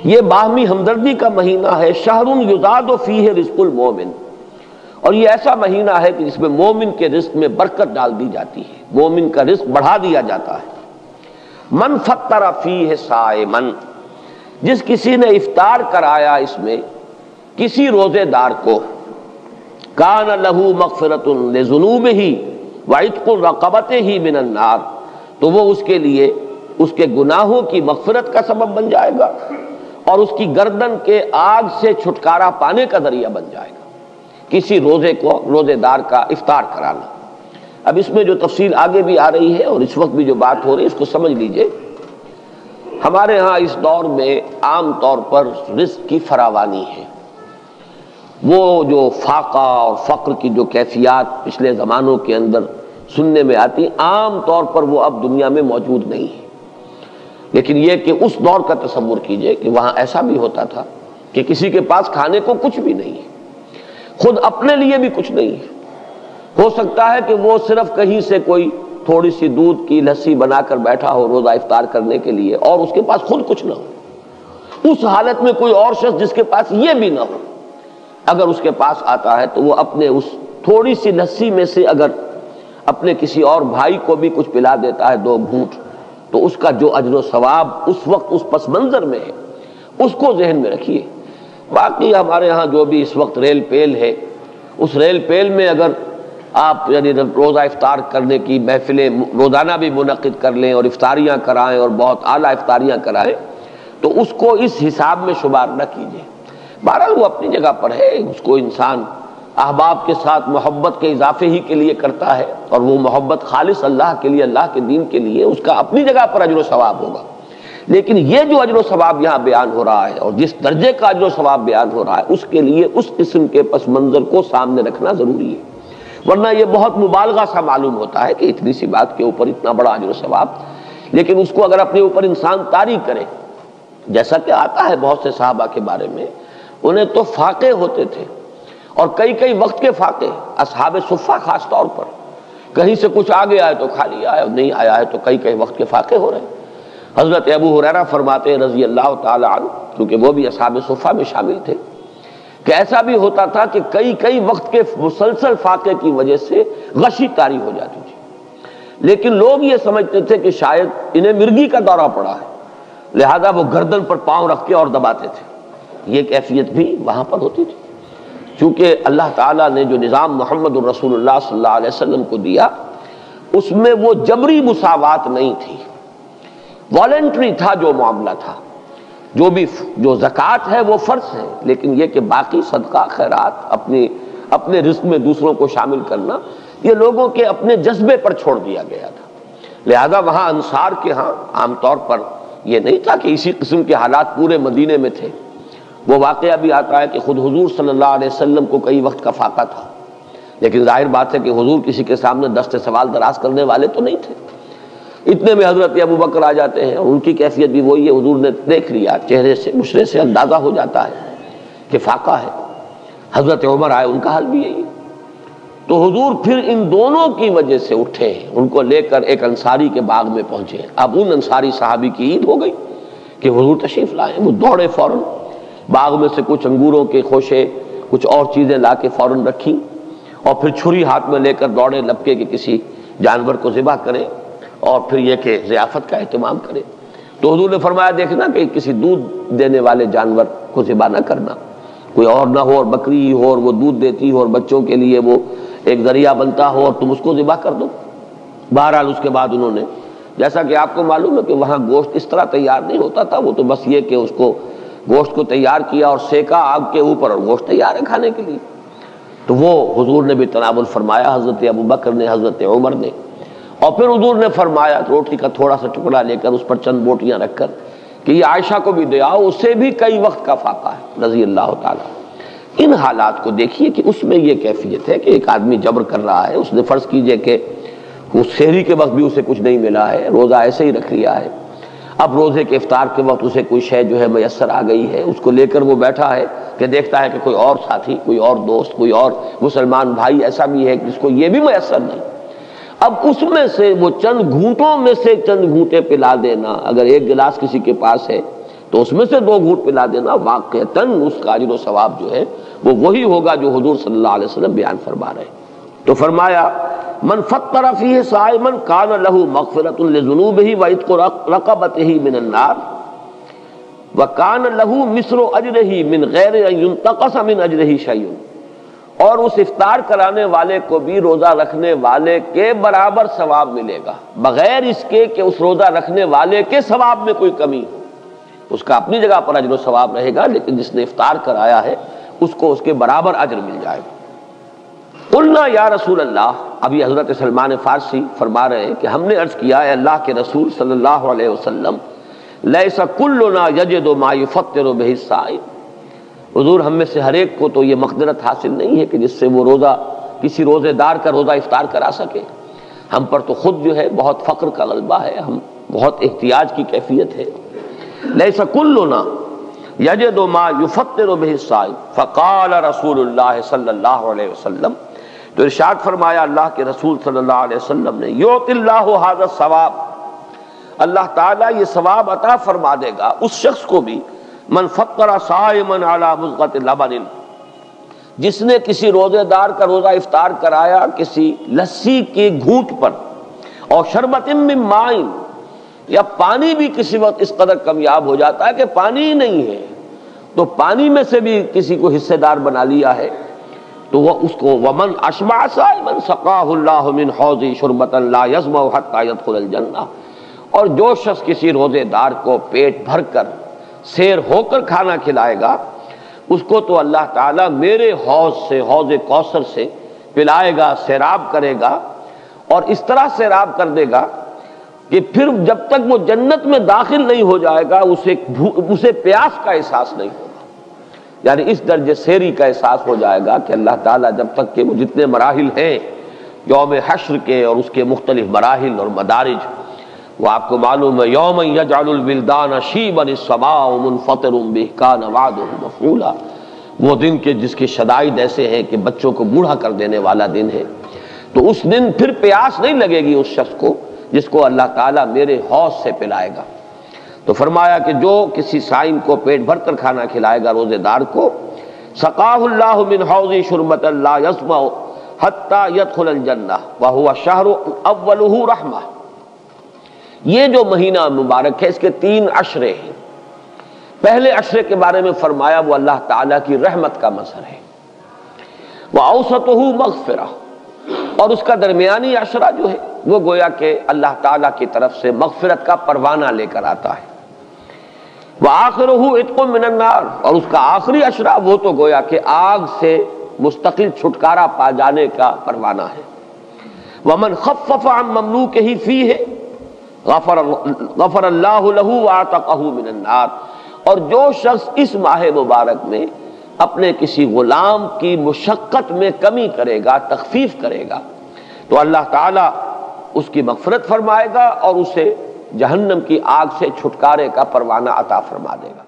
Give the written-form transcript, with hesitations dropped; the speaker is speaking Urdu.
یہ باہمی ہمدردی کا مہینہ ہے، شہر یزاد فیہ رزق المومن، اور یہ ایسا مہینہ ہے کہ جس میں مومن کے رزق میں برکت ڈال دی جاتی ہے، مومن کا رزق بڑھا دیا جاتا ہے۔ من فطر فیہ صائما، جس کسی نے افطار کرایا اس میں کسی روزے دار کو، کان لہ مغفرۃ لذنوبہ وعتق رقبتہ من النار، تو وہ اس کے لیے اس کے گناہوں کی مغفرت کا سبب بن جائے گا اور اس کی گردن کے آگ سے چھٹکارا پانے کا ذریعہ بن جائے گا، کسی روزے دار کا افطار کرانا۔ اب اس میں جو تفصیل آگے بھی آ رہی ہے اور اس وقت بھی جو بات ہو رہی ہے اس کو سمجھ لیجئے۔ ہمارے ہاں اس دور میں عام طور پر رزق کی فراوانی ہے، وہ جو فاقہ اور فقر کی جو کیفیات پچھلے زمانوں کے اندر سننے میں آتی، عام طور پر وہ اب دنیا میں موجود نہیں ہے۔ لیکن یہ کہ اس دور کا تصور کیجئے کہ وہاں ایسا بھی ہوتا تھا کہ کسی کے پاس کھانے کو کچھ بھی نہیں ہے، خود اپنے لیے بھی کچھ نہیں ہے، ہو سکتا ہے کہ وہ صرف کہیں سے کوئی تھوڑی سی دودھ کی لسی بنا کر بیٹھا ہو روزہ افطار کرنے کے لیے، اور اس کے پاس خود کچھ نہ ہو۔ اس حالت میں کوئی اور شخص جس کے پاس یہ بھی نہ ہو، اگر اس کے پاس آتا ہے تو وہ اپنے اس تھوڑی سی لسی میں سے اگر اپنے کسی اور بھائی کو بھی کچھ پلا دیتا ہے 2 گھونٹ، تو اس کا جو اجر و ثواب اس وقت اس پس منظر میں ہے اس کو ذہن میں رکھیے۔ باقی ہمارے ہاں جو بھی اس وقت ریل پیل ہے، اس ریل پیل میں اگر آپ یعنی روزہ افطار کرنے کی محفلیں روزانہ بھی منعقد کر لیں اور افطاریاں کرائیں اور بہت اعلیٰ افطاریاں کرائیں، تو اس کو اس حساب میں شمار نہ کیجیے۔ بہرحال وہ اپنی جگہ پر ہے، اس کو انسان احباب کے ساتھ محبت کے اضافے ہی کے لیے کرتا ہے، اور وہ محبت خالص اللہ کے لیے، اللہ کے دین کے لیے، اس کا اپنی جگہ پر اجر و ثواب ہوگا۔ لیکن یہ جو اجر و ثواب یہاں بیان ہو رہا ہے اور جس درجے کا اجر و ثواب بیان ہو رہا ہے، اس کے لیے اس قسم کے پس منظر کو سامنے رکھنا ضروری ہے، ورنہ یہ بہت مبالغہ سا معلوم ہوتا ہے کہ اتنی سی بات کے اوپر اتنا بڑا اجر و ثواب۔ لیکن اس کو اگر اپنے اوپر انسان طاری کرے، جیسا کہ آتا ہے بہت سے صحابہ کے بارے میں، انہیں تو فاقے ہوتے تھے، اور کئی وقت کے فاقے، اصحاب صفہ خاص طور پر، کہیں سے کچھ آگے آئے تو کھا لیا ہے، اور نہیں آیا ہے تو کئی وقت کے فاقے ہو رہے ہیں۔ حضرت ابو ہریرہ فرماتے ہیں رضی اللہ تعالی عنہ، کیونکہ وہ بھی اصحاب صفہ میں شامل تھے، کہ ایسا بھی ہوتا تھا کہ کئی وقت کے مسلسل فاقے کی وجہ سے غشی طاری ہو جاتی تھی، لیکن لوگ یہ سمجھتے تھے کہ شاید انہیں مرگی کا دورہ پڑا ہے، لہذا وہ گردن پر پاؤں رکھ کے اور دباتے تھے۔ یہ کیفیت بھی وہاں پر ہوتی تھی، چونکہ اللہ تعالیٰ نے جو نظام محمد الرسول اللہ صلی اللہ علیہ وسلم کو دیا، اس میں وہ جبری مساوات نہیں تھی، والنٹری تھا جو معاملہ تھا۔ جو زکوٰۃ ہے وہ فرض ہے، لیکن یہ کہ باقی صدقہ خیرات اپنے رزق میں دوسروں کو شامل کرنا، یہ لوگوں کے اپنے جذبے پر چھوڑ دیا گیا تھا۔ لہذا وہاں انصار کے ہاں عام طور پر یہ نہیں تھا کہ اسی قسم کے حالات پورے مدینے میں تھے۔ وہ واقعہ بھی آتا ہے کہ خود حضور صلی اللہ علیہ وسلم کو کئی وقت کا فاقہ تھا، لیکن ظاہر بات ہے کہ حضور کسی کے سامنے دست سوال دراز کرنے والے تو نہیں تھے۔ اتنے میں حضرت ابو بکر آ جاتے ہیں، اور ان کی کیفیت بھی وہی ہے، حضور نے دیکھ لیا، چہرے سے مشرے سے اندازہ ہو جاتا ہے کہ فاقہ ہے۔ حضرت عمر آئے، ان کا حال بھی یہی۔ تو حضور پھر ان دونوں کی وجہ سے اٹھے، ان کو لے کر ایک انصاری کے باغ میں پہنچے۔ اب ان انصاری صحابی کی عید ہو گئی کہ حضور تشریف لائے، وہ دوڑے فوراً باغ میں سے کچھ انگوروں کے خوشے، کچھ اور چیزیں لا کے فوراً رکھیں، اور پھر چھری ہاتھ میں لے کر دوڑے لپکے کہ کسی جانور کو ذبح کریں، اور پھر یہ کہ ضیافت کا اہتمام کریں۔ تو حضور نے فرمایا دیکھنا کہ کسی دودھ دینے والے جانور کو ذبح نہ کرنا، کوئی اور نہ ہو اور بکری ہی ہو اور وہ دودھ دیتی ہو اور بچوں کے لیے وہ ایک ذریعہ بنتا ہو اور تم اس کو ذبح کر دو۔ بہرحال اس کے بعد انہوں نے، جیسا کہ آپ کو معلوم ہے کہ وہاں گوشت اس طرح تیار نہیں ہوتا تھا، وہ تو بس یہ کہ اس کو گوشت کو تیار کیا اور سیکا آگ کے اوپر، اور گوشت تیار ہے کھانے کے لیے۔ تو وہ حضور نے بھی تناول فرمایا، حضرت ابو بکر نے، حضرت عمر نے، اور پھر حضور نے فرمایا روٹی کا تھوڑا سا ٹکڑا لے کر اس پر چند بوٹیاں رکھ کر کہ یہ عائشہ کو بھی دے آؤ، اسے بھی کئی وقت کا فاقہ ہے رضی اللہ تعالیٰ۔ ان حالات کو دیکھیے کہ اس میں یہ کیفیت ہے کہ ایک آدمی جبر کر رہا ہے، اس نے فرض کیجئے کہ اس سحری کے وقت بھی اسے کچھ نہیں ملا ہے، روزہ ایسے ہی رکھ لیا ہے، اب روزے کے افطار کے وقت اسے کوئی شے جو ہے میسر آ گئی ہے، اس کو لے کر وہ بیٹھا ہے کہ دیکھتا ہے کہ کوئی اور ساتھی، کوئی اور دوست، کوئی اور مسلمان بھائی ایسا بھی ہے جس کو یہ بھی میسر نہیں۔ اب اس میں سے وہ چند گھونٹوں میں سے چند گھونٹے پلا دینا، اگر ایک گلاس کسی کے پاس ہے تو اس میں سے 2 گھونٹ پلا دینا واقعتاً اس کا اجر و ثواب جو ہے وہ وہی ہوگا جو حضور صلی اللہ علیہ وسلم بیان فرما رہے ہیں۔ تو فرمایا من فطر فیہ صائما کان لہ مغفرۃ لذنوبہ وعتق رقبتہ من النار وکان لہ مثل اجرہ من غیر ان ينتقص من اجرہ شیء، اور اس افطار کرانے والے کو بھی روزہ رکھنے والے کے برابر ثواب ملے گا، بغیر اس کے کہ اس روزہ رکھنے والے کے ثواب میں کوئی کمی ہو۔ اس کا اپنی جگہ پر اجر و ثواب رہے گا، لیکن جس نے افطار کرایا ہے اس کو اس کے برابر اجر مل جائے گا۔ قلنا یا رسول اللہ، ابھی حضرت سلمان فارسی فرما رہے ہیں کہ ہم نے عرض کیا ہے اللہ کے رسول صلی اللہ علیہ وسلم، لیس کلنا یجد ما یفطر بہ الصائم، حضور ہم میں سے ہر ایک کو تو یہ مقدرت حاصل نہیں ہے کہ جس سے وہ روزہ کسی روزے دار کا روزہ افطار کرا سکے۔ ہم پر تو خود جو ہے بہت فقر کا غلبہ ہے، ہم بہت احتیاج کی کیفیت ہے۔ لیس کلنا یجد ما یفطر بہ الصائم، فقال رسول اللہ صلی اللہ علیہ وسلم، تو ارشاد فرمایا اللہ کے رسول صلی اللہ علیہ وسلم نے، یعطی اللہ ھذا الثواب، اللہ تعالیٰ یہ ثواب عطا فرما دے گا اس شخص کو بھی، من فطر صائما علی مضغۃ لبن، جس نے کسی روزے دار کا روزہ افطار کرایا کسی لسی کے گھونٹ پر، اور شربۃ من ماء، یا پانی بھی کسی وقت اس قدر کمیاب ہو جاتا ہے کہ پانی ہی نہیں ہے، تو پانی میں سے بھی کسی کو حصے دار بنا لیا ہے، تو وہ اس کو ومن اشبع صائما سقاہ اللہ من حوض شربۃ لا یظمأ حتی یدخل الجنہ، اور جو شخص کسی روزے دار کو پیٹ بھر کر سیر ہو کر کھانا کھلائے گا اس کو تو اللہ تعالیٰ میرے حوض سے، حوض کوثر سے پلائے گا، سیراب کرے گا، اور اس طرح سیراب کر دے گا کہ پھر جب تک وہ جنت میں داخل نہیں ہو جائے گا اسے پیاس کا احساس نہیں ہوگا، یعنی اس درجے سیری کا احساس ہو جائے گا کہ اللہ تعالیٰ جب تک کہ وہ جتنے مراحل ہیں یوم حشر کے اور اس کے مختلف مراحل اور مدارج، وہ آپ کو معلوم ہے یوم یجعل الولدان شیبا السماء منفطر به کان وعده مفعولا، وہ دن کے جس کے شدائد ایسے ہیں کہ بچوں کو بوڑھا کر دینے والا دن ہے، تو اس دن پھر پیاس نہیں لگے گی اس شخص کو جس کو اللہ تعالیٰ میرے حوض سے پلائے گا۔ تو فرمایا کہ جو کسی صائم کو پیٹ بھر کر کھانا کھلائے گا روزے دار کو، سقاہ اللہ من حوض شربۃ لا یظمأ حتی یدخل الجنہ وہو شہر اولہ رحمہ، یہ جو مہینہ مبارک ہے اس کے 3 عشرے ہیں۔ پہلے عشرے کے بارے میں فرمایا وہ اللہ تعالیٰ کی رحمت کا مظہر ہے، وَأَوْسَطُهُ مَغْفِرَةٌ، اور اس کا درمیانی عشرہ جو ہے وہ گویا کہ اللہ تعالیٰ کی طرف سے مغفرت کا پروانہ لے کر آتا ہے، وَآخِرُهُ عِتْقٌ مِّنَ النَّارِ، اور اس کا آخری عشرہ وہ تو گویا کہ آگ سے مستقل چھٹکارا پا جانے کا پروانہ ہے۔ وَمَنْ خَفَّفَ عَن مَمْلُوكِهِ فِيهِ غفر اللہ لہ وَاعْتَقَہُ مِنَ النَّارِ، اور جو شخص اس ماہ مبارک میں اپنے کسی غلام کی مشقت میں کمی کرے گا، تخفیف کرے گا، تو اللہ تعالیٰ اس کی مغفرت فرمائے گا اور اسے جہنم کی آگ سے چھٹکارے کا پروانہ عطا فرما دے گا۔